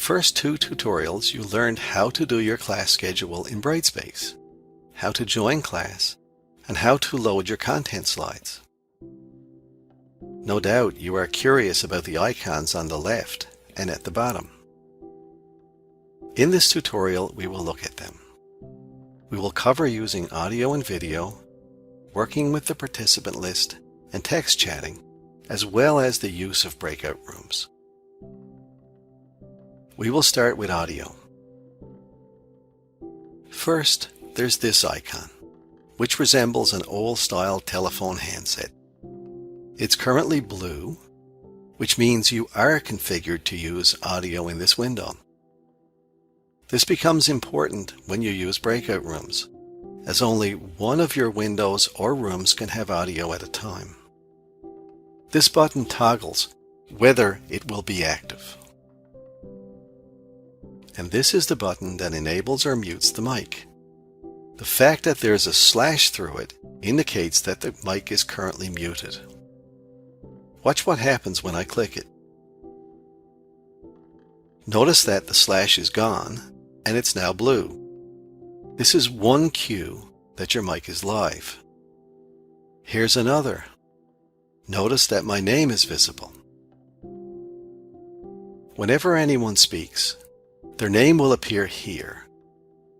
first two tutorials, you learned how to do your class schedule in Brightspace, how to join class, and how to load your content slides. No doubt you are curious about the icons on the left and at the bottom. In this tutorial, we will look at them. We will cover using audio and video, working with the participant list, and text chatting, as well as the use of breakout rooms. We will start with audio. First, there's this icon, which resembles an old-style telephone handset. It's currently blue, which means you are configured to use audio in this window. This becomes important when you use breakout rooms, as only one of your windows or rooms can have audio at a time. This button toggles whether it will be active. And this is the button that enables or mutes the mic. The fact that there's a slash through it indicates that the mic is currently muted. Watch what happens when I click it. Notice that the slash is gone and it's now blue. This is one cue that your mic is live. Here's another. Notice that my name is visible. Whenever anyone speaks, their name will appear here.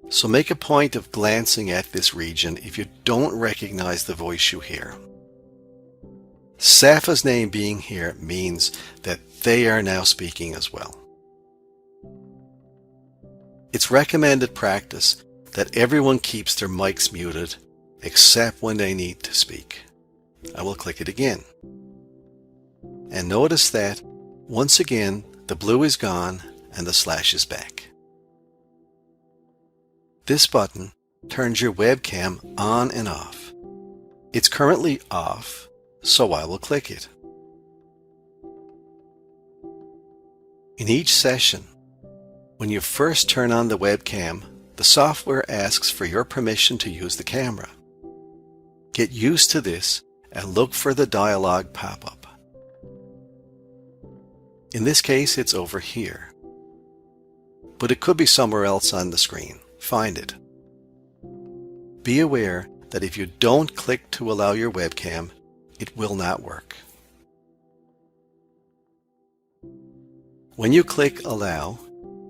So make a point of glancing at this region if you don't recognize the voice you hear. Safa's name being here means that they are now speaking as well. It's recommended practice that everyone keeps their mics muted except when they need to speak. I will click it again. And notice that, once again, the blue is gone and the slash is back. This button turns your webcam on and off. It's currently off, so I will click it. In each session, when you first turn on the webcam, the software asks for your permission to use the camera. Get used to this and look for the dialog pop-up. In this case, it's over here, but it could be somewhere else on the screen. Find it. Be aware that if you don't click to allow your webcam, it will not work. When you click Allow,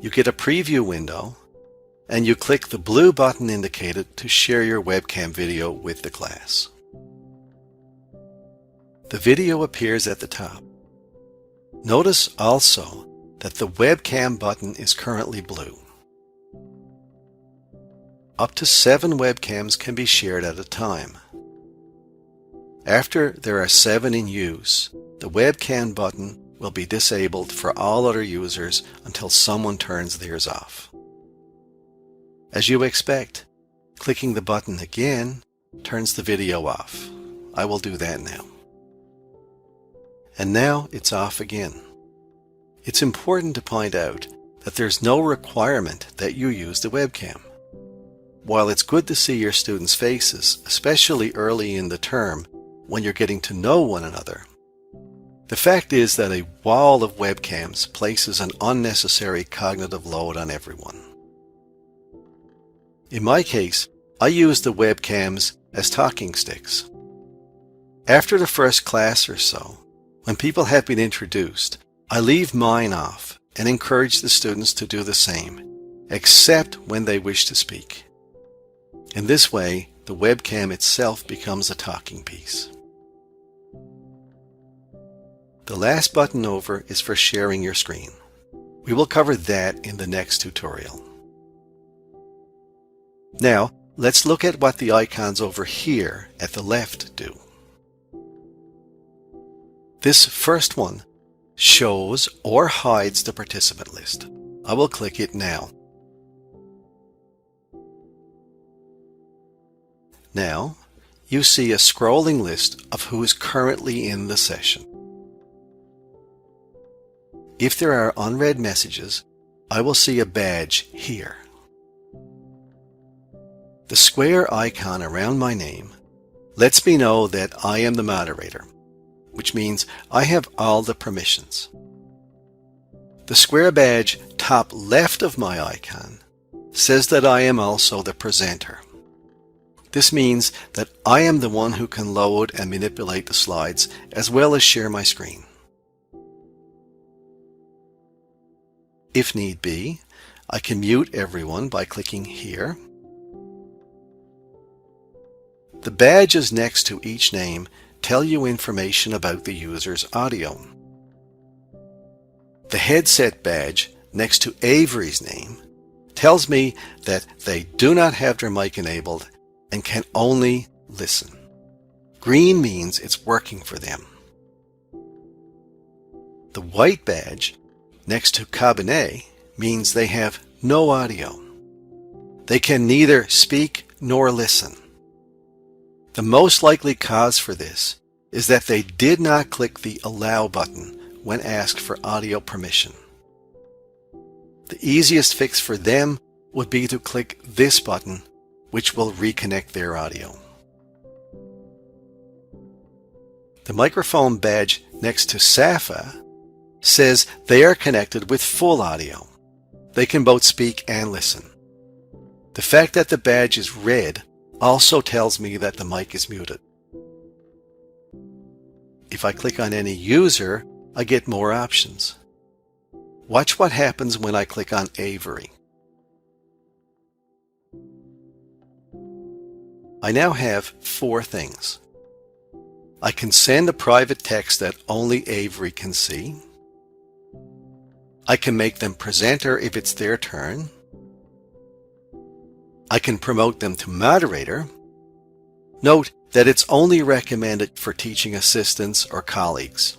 you get a preview window, and you click the blue button indicated to share your webcam video with the class. The video appears at the top. Notice also that the webcam button is currently blue. Up to 7 webcams can be shared at a time. After there are 7 in use, the webcam button will be disabled for all other users until someone turns theirs off. As you expect, clicking the button again turns the video off. I will do that now. And now it's off again. It's important to point out that there's no requirement that you use the webcam. While it's good to see your students' faces, especially early in the term when you're getting to know one another, the fact is that a wall of webcams places an unnecessary cognitive load on everyone. In my case, I use the webcams as talking sticks. After the first class or so, when people have been introduced, I leave mine off and encourage the students to do the same, except when they wish to speak. In this way, the webcam itself becomes a talking piece. The last button over is for sharing your screen. We will cover that in the next tutorial. Now, let's look at what the icons over here at the left do. This first one shows or hides the participant list. I will click it now. Now, you see a scrolling list of who is currently in the session. If there are unread messages, I will see a badge here. The square icon around my name lets me know that I am the moderator, which means I have all the permissions. The square badge top left of my icon says that I am also the presenter. This means that I am the one who can load and manipulate the slides as well as share my screen. If need be, I can mute everyone by clicking here. The badges next to each name tell you information about the user's audio. The headset badge next to Avery's name tells me that they do not have their mic enabled and can only listen. Green means it's working for them. The white badge next to Cabinet means they have no audio. They can neither speak nor listen. The most likely cause for this is that they did not click the Allow button when asked for audio permission. The easiest fix for them would be to click this button, which will reconnect their audio. The microphone badge next to Safa says they are connected with full audio. They can both speak and listen. The fact that the badge is red also tells me that the mic is muted. If I click on any user, I get more options. Watch what happens when I click on Avery. I now have 4 things. I can send a private text that only Avery can see. I can make them presenter if it's their turn. I can promote them to moderator. Note that it's only recommended for teaching assistants or colleagues.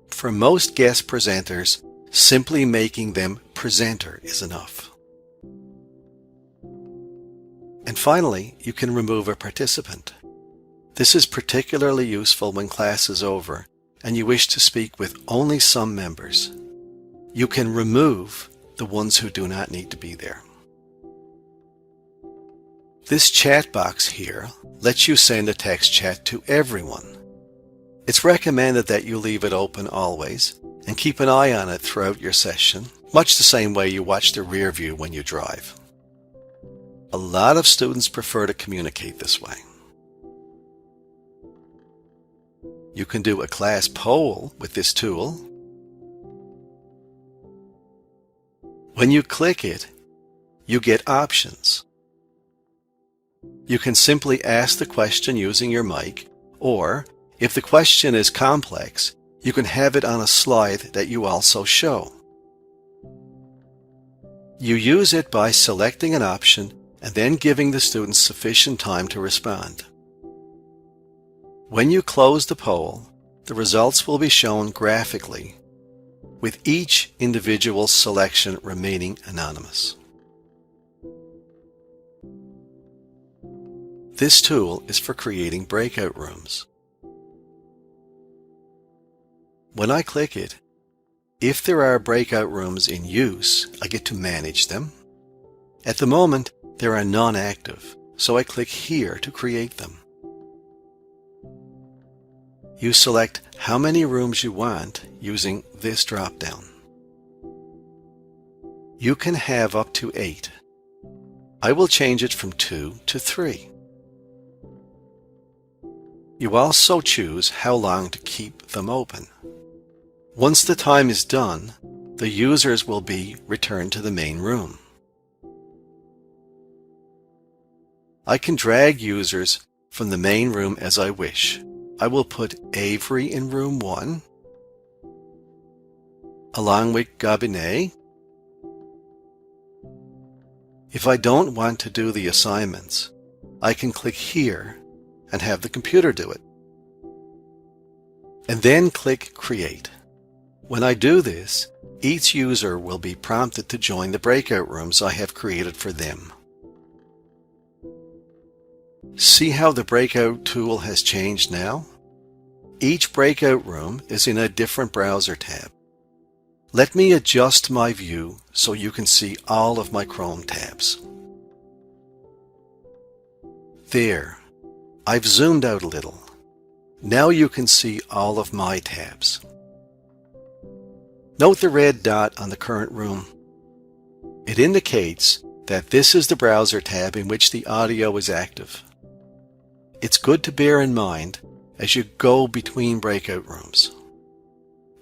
For most guest presenters, simply making them presenter is enough. And finally, you can remove a participant. This is particularly useful when class is over and you wish to speak with only some members. You can remove the ones who do not need to be there. This chat box here lets you send a text chat to everyone. It's recommended that you leave it open always and keep an eye on it throughout your session, much the same way you watch the rear view when you drive. A lot of students prefer to communicate this way. You can do a class poll with this tool. When you click it, you get options. You can simply ask the question using your mic, or if the question is complex, you can have it on a slide that you also show. You use it by selecting an option and then giving the students sufficient time to respond. When you close the poll, the results will be shown graphically, with each individual selection remaining anonymous. This tool is for creating breakout rooms. When I click it, if there are breakout rooms in use, I get to manage them. At the moment, there are none active, so I click here to create them. You select how many rooms you want using this drop-down. You can have up to 8. I will change it from 2 to 3. You also choose how long to keep them open. Once the time is done, the users will be returned to the main room. I can drag users from the main room as I wish. I will put Avery in room 1, along with Gabinet. If I don't want to do the assignments, I can click here and have the computer do it. And then click Create. When I do this, each user will be prompted to join the breakout rooms I have created for them. See how the breakout tool has changed now? Each breakout room is in a different browser tab. Let me adjust my view so you can see all of my Chrome tabs. There. I've zoomed out a little. Now you can see all of my tabs. Note the red dot on the current room. It indicates that this is the browser tab in which the audio is active. It's good to bear in mind as you go between breakout rooms.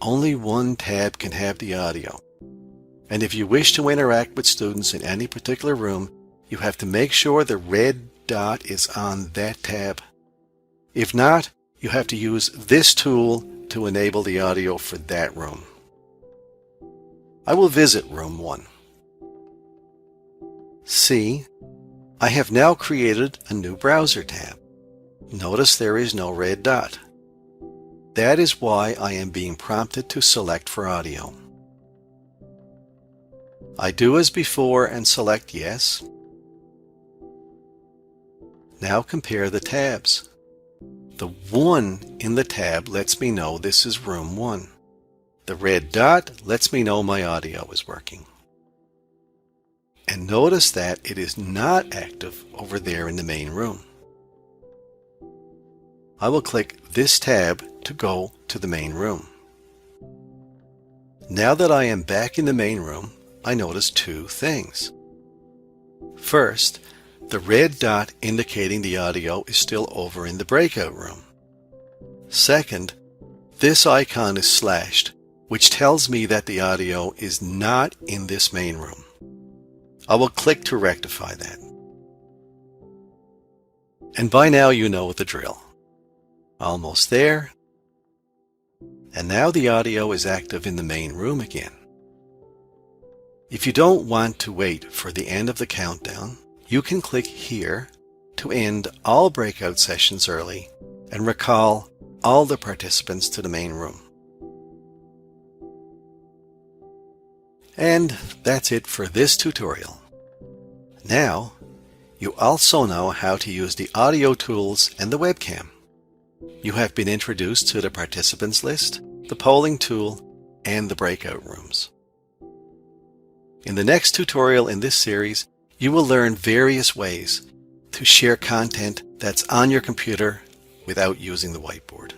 Only one tab can have the audio, and if you wish to interact with students in any particular room, you have to make sure the red dot is on that tab. If not, you have to use this tool to enable the audio for that room. I will visit room 1. See, I have now created a new browser tab. Notice there is no red dot. That is why I am being prompted to select for audio. I do as before and select yes. Now compare the tabs. The 1 in the tab lets me know this is room 1. The red dot lets me know my audio is working. And notice that it is not active over there in the main room. I will click this tab to go to the main room. Now that I am back in the main room, I notice two things. First, the red dot indicating the audio is still over in the breakout room. Second, this icon is slashed, which tells me that the audio is not in this main room. I will click to rectify that. And by now you know the drill. Almost there. And now the audio is active in the main room again. If you don't want to wait for the end of the countdown, you can click here to end all breakout sessions early and recall all the participants to the main room. And that's it for this tutorial. Now, you also know how to use the audio tools and the webcam. You have been introduced to the participants list, the polling tool, and the breakout rooms. In the next tutorial in this series, you will learn various ways to share content that's on your computer without using the whiteboard.